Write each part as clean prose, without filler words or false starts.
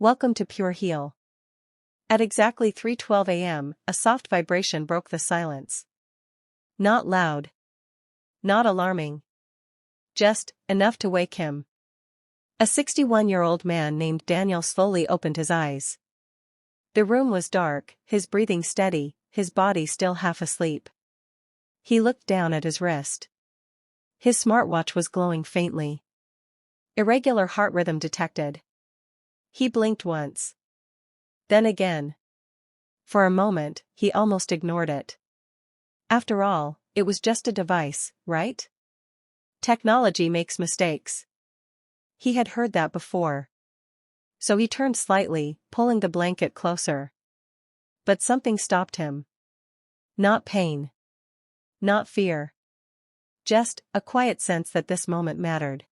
Welcome to Pure Heal. At exactly 3:12 a.m., a soft vibration broke the silence. Not loud. Not alarming. Just enough to wake him. A 61-year-old man named Daniel slowly opened his eyes. The room was dark, his breathing steady, his body still half asleep. He looked down at his wrist. His smartwatch was glowing faintly. Irregular heart rhythm detected. He blinked once. Then again. For a moment, he almost ignored it. After all, it was just a device, right? Technology makes mistakes. He had heard that before. So he turned slightly, pulling the blanket closer. But something stopped him. Not pain. Not fear. Just a quiet sense that this moment mattered.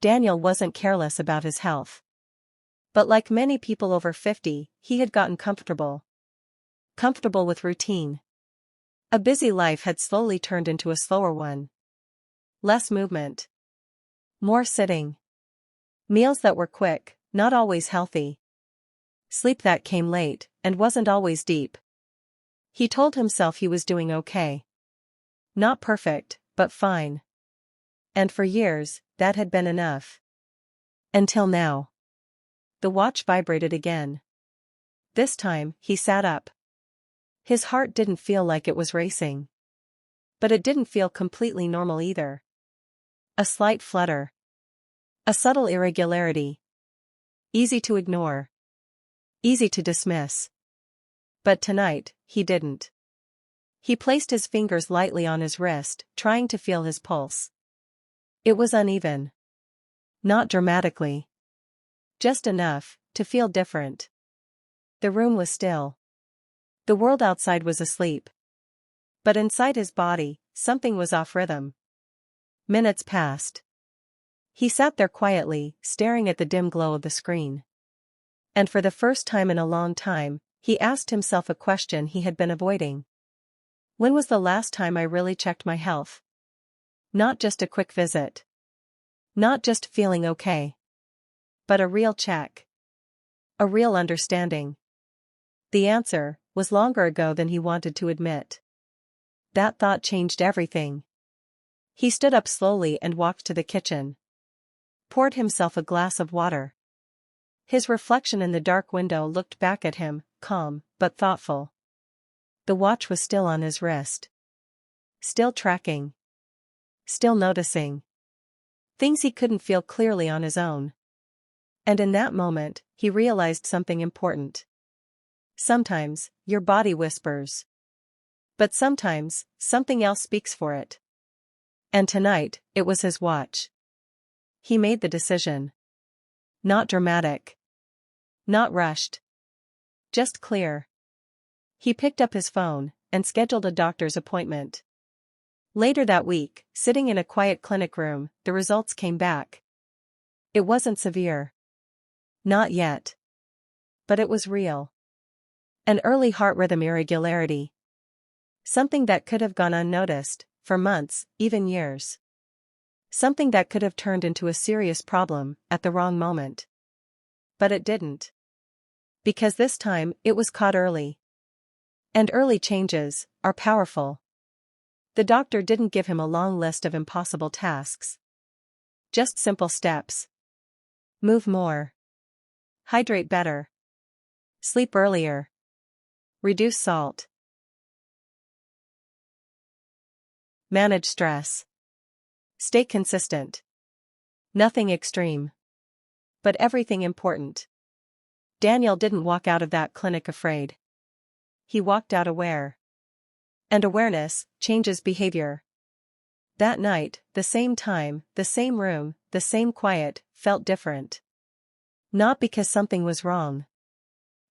Daniel wasn't careless about his health. But like many people over 50, he had gotten comfortable. Comfortable with routine. A busy life had slowly turned into a slower one. Less movement. More sitting. Meals that were quick, not always healthy. Sleep that came late, and wasn't always deep. He told himself he was doing okay. Not perfect, but fine. And for years, that had been enough. Until now. The watch vibrated again. This time, he sat up. His heart didn't feel like it was racing. But it didn't feel completely normal either. A slight flutter. A subtle irregularity. Easy to ignore. Easy to dismiss. But tonight, he didn't. He placed his fingers lightly on his wrist, trying to feel his pulse. It was uneven. Not dramatically. Just enough to feel different. The room was still. The world outside was asleep. But inside his body, something was off rhythm. Minutes passed. He sat there quietly, staring at the dim glow of the screen. And for the first time in a long time, he asked himself a question he had been avoiding. When was the last time I really checked my health? Not just a quick visit. Not just feeling okay. But a real check. A real understanding. The answer was longer ago than he wanted to admit. That thought changed everything. He stood up slowly and walked to the kitchen. Poured himself a glass of water. His reflection in the dark window looked back at him, calm, but thoughtful. The watch was still on his wrist. Still tracking. Still noticing. Things he couldn't feel clearly on his own. And in that moment, he realized something important. Sometimes, your body whispers. But sometimes, something else speaks for it. And tonight, it was his watch. He made the decision. Not dramatic. Not rushed. Just clear. He picked up his phone and scheduled a doctor's appointment. Later that week, sitting in a quiet clinic room, the results came back. It wasn't severe. Not yet. But it was real. An early heart rhythm irregularity. Something that could have gone unnoticed, for months, even years. Something that could have turned into a serious problem at the wrong moment. But it didn't. Because this time, it was caught early. And early changes are powerful. The doctor didn't give him a long list of impossible tasks. Just simple steps. Move more. Hydrate better. Sleep earlier. Reduce salt. Manage stress. Stay consistent. Nothing extreme. But everything important. Daniel didn't walk out of that clinic afraid. He walked out aware. And awareness changes behavior. That night, the same time, the same room, the same quiet, felt different. Not because something was wrong.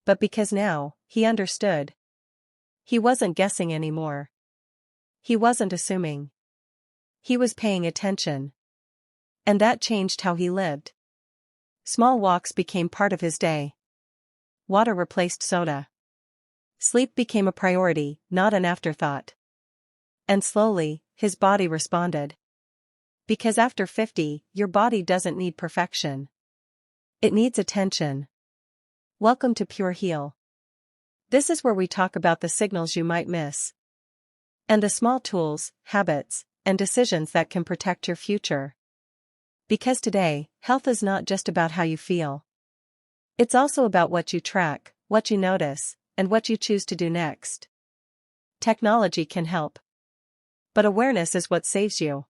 But because now, he understood. He wasn't guessing anymore. He wasn't assuming. He was paying attention. And that changed how he lived. Small walks became part of his day. Water replaced soda. Sleep became a priority, not an afterthought. And slowly, his body responded. Because after 50, your body doesn't need perfection. It needs attention. Welcome to Pure Heal. This is where we talk about the signals you might miss, and the small tools, habits, and decisions that can protect your future. Because today, health is not just about how you feel. It's also about what you track, what you notice, and what you choose to do next. Technology can help, but awareness is what saves you.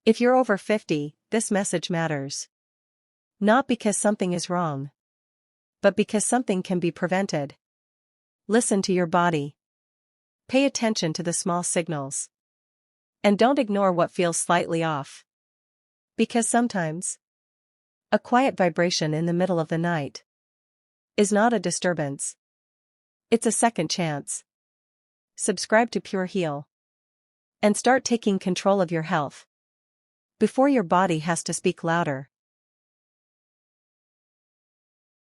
If you're over 50, this message matters. Not because something is wrong, but because something can be prevented. Listen to your body. Pay attention to the small signals. And don't ignore what feels slightly off. Because sometimes, a quiet vibration in the middle of the night is not a disturbance. It's a second chance. Subscribe to Pure Heal and start taking control of your health before your body has to speak louder.